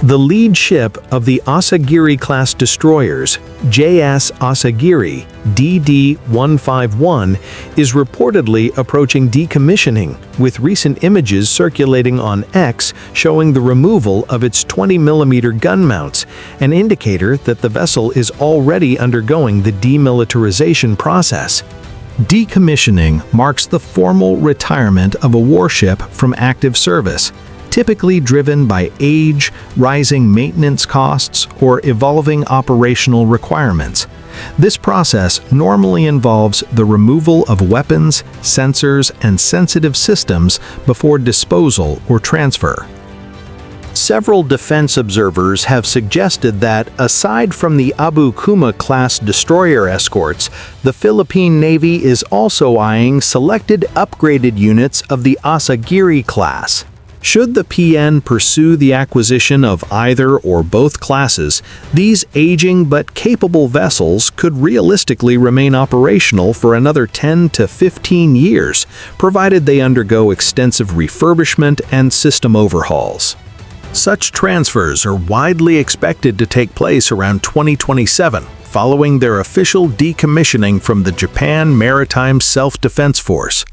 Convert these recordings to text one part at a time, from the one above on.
The lead ship of the Asagiri-class destroyers, JS Asagiri DD-151, is reportedly approaching decommissioning, with recent images circulating on X showing the removal of its 20mm gun mounts, an indicator that the vessel is already undergoing the demilitarization process. Decommissioning marks the formal retirement of a warship from active service, typically driven by age, rising maintenance costs, or evolving operational requirements. This process normally involves the removal of weapons, sensors, and sensitive systems before disposal or transfer. Several defense observers have suggested that, aside from the Asagiri-class destroyer escorts, the Philippine Navy is also eyeing selected upgraded units of the Asagiri-class. Should the PN pursue the acquisition of either or both classes, these aging but capable vessels could realistically remain operational for another 10 to 15 years, provided they undergo extensive refurbishment and system overhauls. Such transfers are widely expected to take place around 2027, following their official decommissioning from the Japan Maritime Self-Defense Force.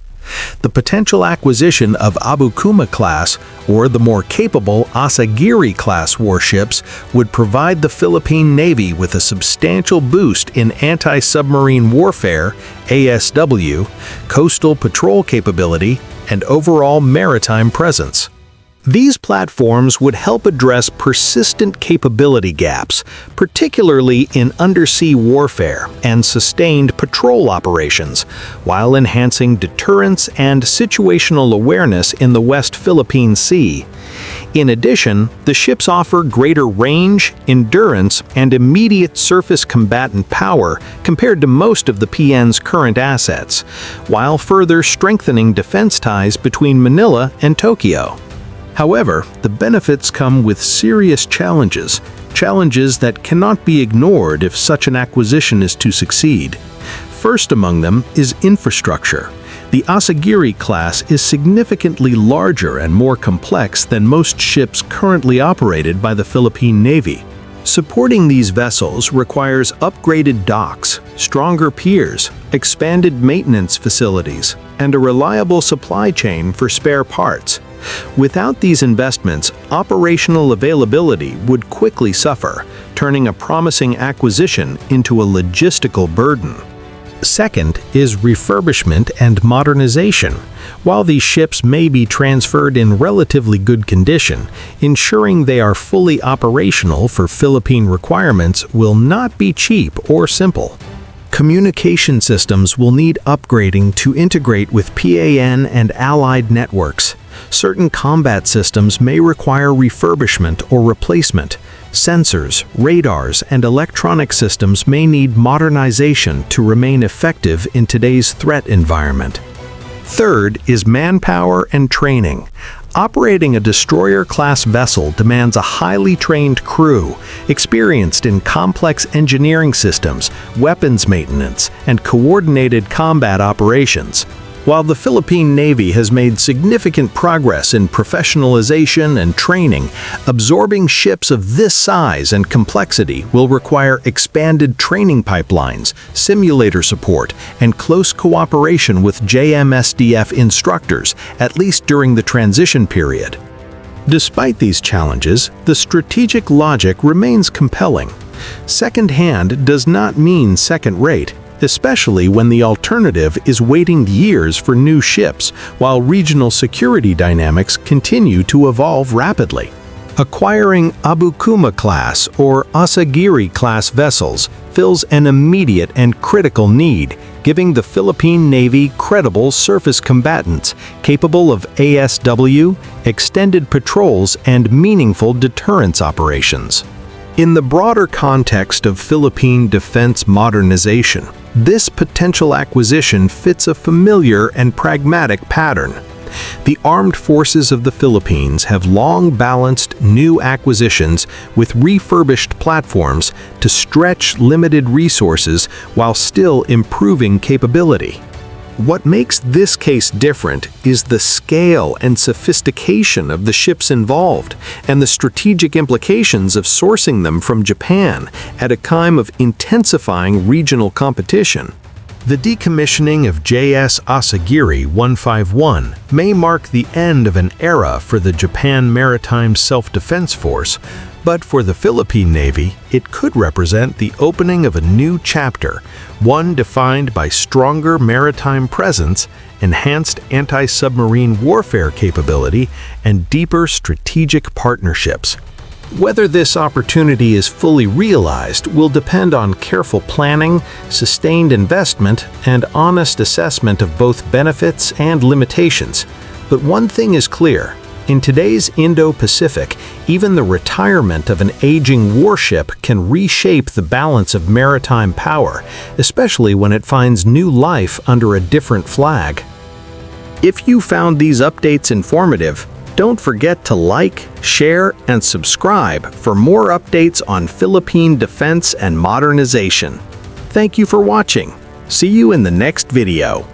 The potential acquisition of Asagiri-class or the more capable Asagiri-class warships would provide the Philippine Navy with a substantial boost in anti-submarine warfare, ASW, coastal patrol capability, and overall maritime presence. These platforms would help address persistent capability gaps, particularly in undersea warfare and sustained patrol operations, while enhancing deterrence and situational awareness in the West Philippine Sea. In addition, the ships offer greater range, endurance, and immediate surface combatant power compared to most of the PN's current assets, while further strengthening defense ties between Manila and Tokyo. However, the benefits come with serious challenges that cannot be ignored if such an acquisition is to succeed. First among them is infrastructure. The Asagiri-class is significantly larger and more complex than most ships currently operated by the Philippine Navy. Supporting these vessels requires upgraded docks, stronger piers, expanded maintenance facilities, and a reliable supply chain for spare parts. Without these investments, operational availability would quickly suffer, turning a promising acquisition into a logistical burden. Second is refurbishment and modernization. While these ships may be transferred in relatively good condition, ensuring they are fully operational for Philippine requirements will not be cheap or simple. Communication systems will need upgrading to integrate with PAN and allied networks. Certain combat systems may require refurbishment or replacement. Sensors, radars, and electronic systems may need modernization to remain effective in today's threat environment. Third is manpower and training. Operating a destroyer-class vessel demands a highly trained crew, experienced in complex engineering systems, weapons maintenance, and coordinated combat operations. While the Philippine Navy has made significant progress in professionalization and training, absorbing ships of this size and complexity will require expanded training pipelines, simulator support, and close cooperation with JMSDF instructors, at least during the transition period. Despite these challenges, the strategic logic remains compelling. Second-hand does not mean second-rate, especially when the alternative is waiting years for new ships while regional security dynamics continue to evolve rapidly. Acquiring Asagiri-class or Asagiri-class vessels fills an immediate and critical need, giving the Philippine Navy credible surface combatants capable of ASW, extended patrols, and meaningful deterrence operations. In the broader context of Philippine defense modernization, this potential acquisition fits a familiar and pragmatic pattern. The armed forces of the Philippines have long balanced new acquisitions with refurbished platforms to stretch limited resources while still improving capability. What makes this case different is the scale and sophistication of the ships involved and the strategic implications of sourcing them from Japan at a time of intensifying regional competition. The decommissioning of JS Asagiri-151 may mark the end of an era for the Japan Maritime Self-Defense Force, but for the Philippine Navy, it could represent the opening of a new chapter, one defined by stronger maritime presence, enhanced anti-submarine warfare capability, and deeper strategic partnerships. Whether this opportunity is fully realized will depend on careful planning, sustained investment, and honest assessment of both benefits and limitations. But one thing is clear. In today's Indo-Pacific, even the retirement of an aging warship can reshape the balance of maritime power, especially when it finds new life under a different flag. If you found these updates informative, don't forget to like, share, and subscribe for more updates on Philippine defense and modernization. Thank you for watching. See you in the next video.